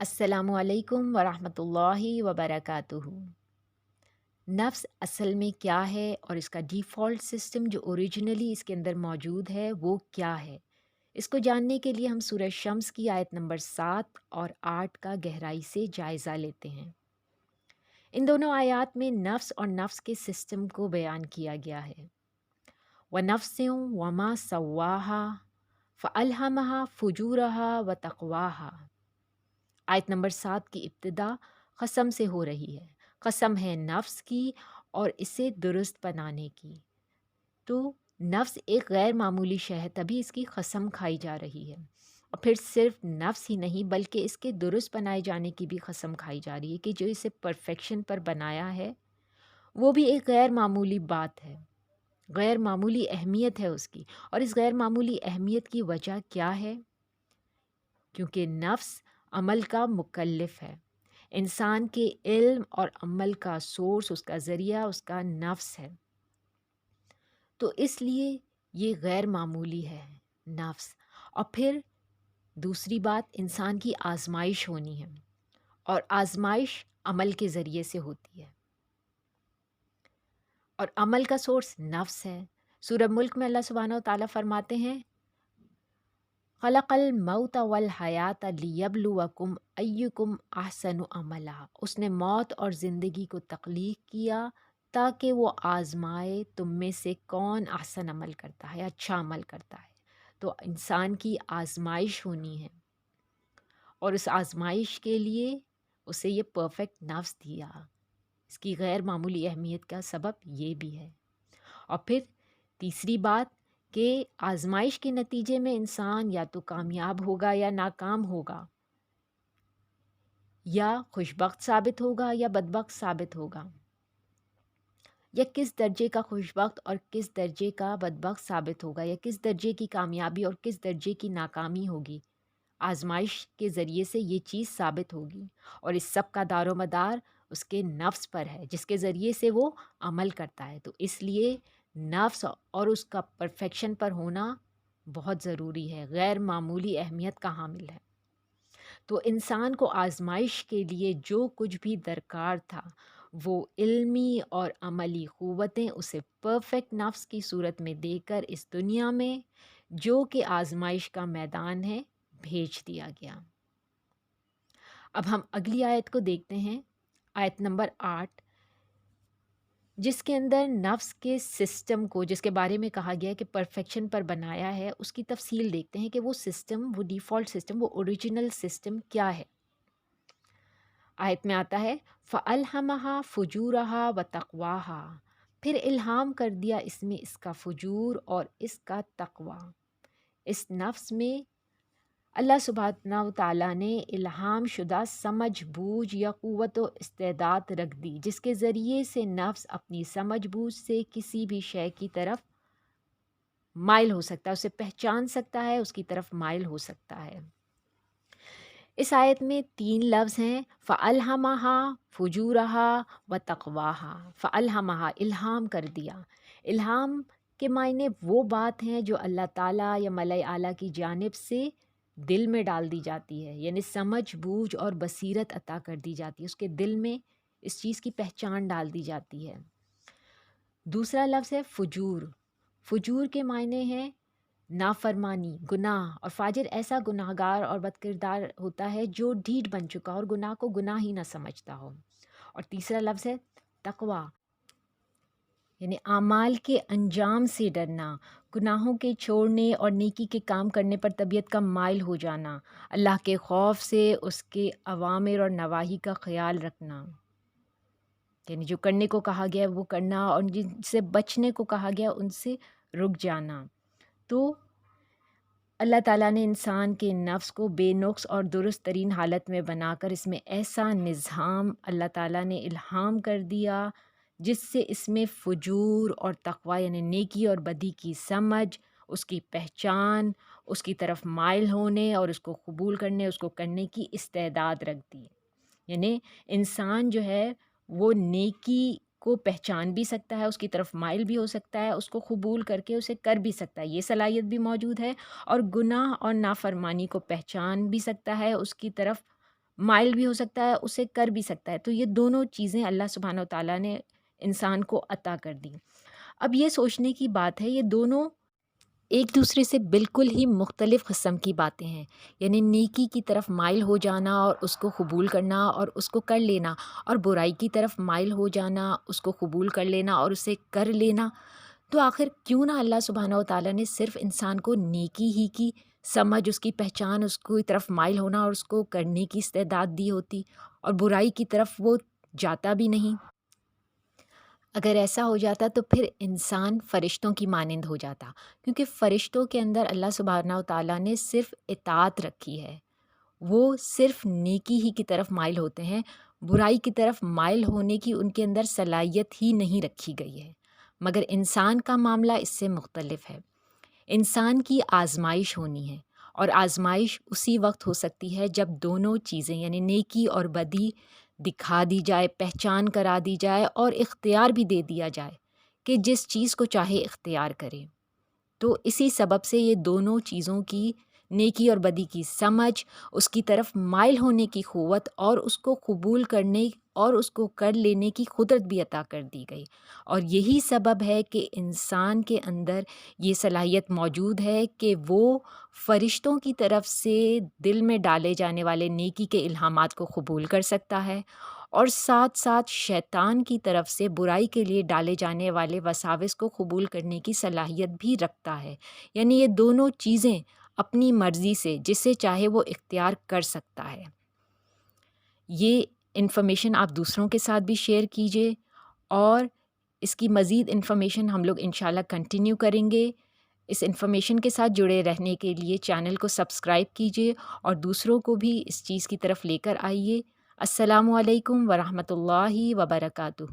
अस्सलामु अलैकुम वरहमतुल्लाहि वबरकातुहू। नफ्स असल में क्या है और इसका डिफ़ॉल्ट सिस्टम जो ओरिजिनली इसके अंदर मौजूद है वो क्या है? इसको जानने के लिए हम सूरह शम्स की आयत नंबर 7 और 8 का गहराई से जायज़ा लेते हैं। इन दोनों आयात में नफ्स और नफ्स के सिस्टम को बयान किया गया है। व नफ्सिन वमा सव्वाहा फ़अल्हमहा फ़ुजूरहा व तक़वाहा। आयत नंबर 7 की इब्तिदा कसम से हो रही है। कसम है नफ्स की और इसे दुरुस्त बनाने की। तो नफ्स एक गैर मामूली शय है, तभी इसकी कसम खाई जा रही है। और फिर सिर्फ नफ्स ही नहीं बल्कि इसके दुरुस्त बनाए जाने की भी कसम खाई जा रही है कि जो इसे परफेक्शन पर बनाया है वो भी एक गैर मामूली बात है, गैर मामूली अहमियत है उसकी। और इस गैर मामूली अहमियत की वजह क्या है? क्योंकि नफ्स अमल का मुकल्लिफ है। इंसान के इल्म और अमल का सोर्स, उसका ज़रिया उसका नफ्स है। तो इसलिए ये गैर मामूली है नफ्स। और फिर दूसरी बात, इंसान की आजमाइश होनी है और आजमाइश अमल के ज़रिए से होती है और अमल का सोर्स नफ्स है। सूरह मुल्क में अल्लाह सुब्हानहू व तआला फरमाते हैं, खलक़ल मौत वल हयात लियब्लुवकुम अय्युकुम अहसनु अमला। उसने मौत और ज़िंदगी को तख्लीक किया ताकि वो आज़माए तुम में से कौन अहसन अमल करता है, अच्छा अमल करता है। तो इंसान की आज़माइश होनी है और उस आज़माइश के लिए उसे ये परफेक्ट नफ्स दिया। इसकी गैर मामूली अहमियत का सबब ये भी है। और फिर तीसरी बात कि आजमाइश के नतीजे में इंसान या तो कामयाब होगा या नाकाम होगा, या खुशबख्त साबित होगा या बदबख्त साबित होगा, या किस दर्जे का खुशबख्त और किस दर्जे का बदबख्त साबित होगा, या किस दर्जे की कामयाबी और किस दर्जे की नाकामी होगी। आजमाइश के ज़रिए से ये चीज़ साबित होगी और इस सब का दारोमदार उसके नफ्स पर है जिसके ज़रिए से वो अमल करता है। तो इसलिए नफ्स और उसका परफेक्शन पर होना बहुत ज़रूरी है, गैर मामूली अहमियत का हामिल है। तो इंसान को आजमाइश के लिए जो कुछ भी दरकार था वो इल्मी और अमली क़ुव्वतें उसे परफेक्ट नफ्स की सूरत में देकर इस दुनिया में, जो कि आजमाइश का मैदान है, भेज दिया गया। अब हम अगली आयत को देखते हैं, आयत नंबर 8, जिसके अंदर नफ्स के सिस्टम को, जिसके बारे में कहा गया है कि परफेक्शन पर बनाया है, उसकी तफसील देखते हैं कि वो सिस्टम, वो डिफ़ॉल्ट सिस्टम, वो ओरिजिनल सिस्टम क्या है। आयत में आता है, फ़अल्हमहा फ़ुजूरहा व तक़वाहा। फिर इल्हाम कर दिया इसमें इसका फ़ुजूर और इसका तक़वा। इस नफ्स में अल्लाह सुब्हानहू व तआला ने इल्हाम शुदा समझ बूझ या क़ुव्वत व इस्तेदाद रख दी, जिसके ज़रिए से नफ्स अपनी समझ बूझ से किसी भी शय की तरफ माइल हो सकता है, उसे पहचान सकता है, उसकी तरफ माइल हो सकता है। इस आयत में 3 लफ्ज़ हैं, फ़अल्हमहा फ़ुजूरहा व तक़वाहा। फ़अल्हमहा इल्हाम कर दिया। इल्हाम के मायने वो बात हैं जो अल्लाह ताला या मलाए आला की जानिब से दिल में डाल दी जाती है, यानी समझ बूझ और बसीरत अता कर दी जाती है, उसके दिल में इस चीज़ की पहचान डाल दी जाती है। दूसरा लफ्ज़ है फ़ुजूर। फ़ुजूर के मायने हैं नाफरमानी, गुनाह। और फाजिर ऐसा गुनाहगार और बदकिरदार होता है जो ढीठ बन चुका हो और गुनाह को गुनाह ही ना समझता हो। और तीसरा लफ्ज़ है तक़वा, यानी आमाल के अंजाम से डरना, गुनाहों के छोड़ने और नेकी के काम करने पर तबीयत का माइल हो जाना, अल्लाह के खौफ से उसके अवामिर और नवाही का ख्याल रखना, यानी जो करने को कहा गया है वो करना और जिनसे बचने को कहा गया उनसे रुक जाना। तो अल्लाह ताला ने इंसान के नफ्स को बेनुक्स और दुरुस्त तरीन हालत में बनाकर इसमें ऐसा निज़ाम अल्लाह ताला ने इल्हाम कर दिया जिससे इसमें फ़ुजूर और तक़वा यानी नेकी और बदी की समझ, उसकी पहचान, उसकी तरफ माइल होने और उसको कबूल करने, उसको करने की इस्तेदाद रख दी। यानी इंसान जो है वो नेकी को पहचान भी सकता है, उसकी तरफ माइल भी हो सकता है, उसको कबूल करके उसे कर भी सकता है, ये सलाहियत भी मौजूद है। और गुनाह और नाफरमानी को पहचान भी सकता है, उसकी तरफ مائل بھی ہو سکتا ہے، اسے کر بھی سکتا ہے۔ تو یہ دونوں چیزیں اللہ سبحانہ و تعالیٰ نے انسان کو عطا کر دیں۔ اب یہ سوچنے کی بات ہے، یہ دونوں ایک دوسرے سے بالکل ہی مختلف قسم کی باتیں ہیں، یعنی نیکی کی طرف مائل ہو جانا اور اس کو قبول کرنا اور اس کو کر لینا، اور برائی کی طرف مائل ہو جانا، اس کو قبول کر لینا اور اسے کر لینا۔ تو آخر کیوں نہ اللہ سبحانہ و تعالیٰ نے صرف انسان کو نیکی ہی کی سمجھ، اس کی پہچان، اس کی طرف مائل ہونا اور اس کو کرنے کی استعداد دی ہوتی، اور برائی کی طرف وہ جاتا بھی نہیں۔ اگر ایسا ہو جاتا تو پھر انسان فرشتوں کی مانند ہو جاتا، کیونکہ فرشتوں کے اندر اللہ سبحانہ و تعالیٰ نے صرف اطاعت رکھی ہے، وہ صرف نیکی ہی کی طرف مائل ہوتے ہیں، برائی کی طرف مائل ہونے کی ان کے اندر صلاحیت ہی نہیں رکھی گئی ہے۔ مگر انسان کا معاملہ اس سے مختلف ہے۔ انسان کی آزمائش ہونی ہے، اور آزمائش اسی وقت ہو سکتی ہے جب دونوں چیزیں یعنی نیکی اور بدی دکھا دی جائے، پہچان کرا دی جائے اور اختیار بھی دے دیا جائے کہ جس چیز کو چاہے اختیار کرے۔ تو اسی سبب سے یہ دونوں چیزوں کی، نیکی اور بدی کی سمجھ، اس کی طرف مائل ہونے کی قوت اور اس کو قبول کرنے اور اس کو کر لینے کی قدرت بھی عطا کر دی گئی۔ اور یہی سبب ہے کہ انسان کے اندر یہ صلاحیت موجود ہے کہ وہ فرشتوں کی طرف سے دل میں ڈالے جانے والے نیکی کے الہامات کو قبول کر سکتا ہے، اور ساتھ ساتھ شیطان کی طرف سے برائی کے لیے ڈالے جانے والے وساوس کو قبول کرنے کی صلاحیت بھی رکھتا ہے۔ یعنی یہ دونوں چیزیں اپنی مرضی سے جسے چاہے وہ اختیار کر سکتا ہے۔ یہ انفارمیشن آپ دوسروں کے ساتھ بھی شیئر کیجیے، اور اس کی مزید انفارمیشن ہم لوگ انشاءاللہ کنٹینیو کریں گے۔ اس انفارمیشن کے ساتھ جڑے رہنے کے لیے چینل کو سبسکرائب کیجیے اور دوسروں کو بھی اس چیز کی طرف لے کر آئیے۔ السلام علیکم ورحمۃ اللہ وبرکاتہ۔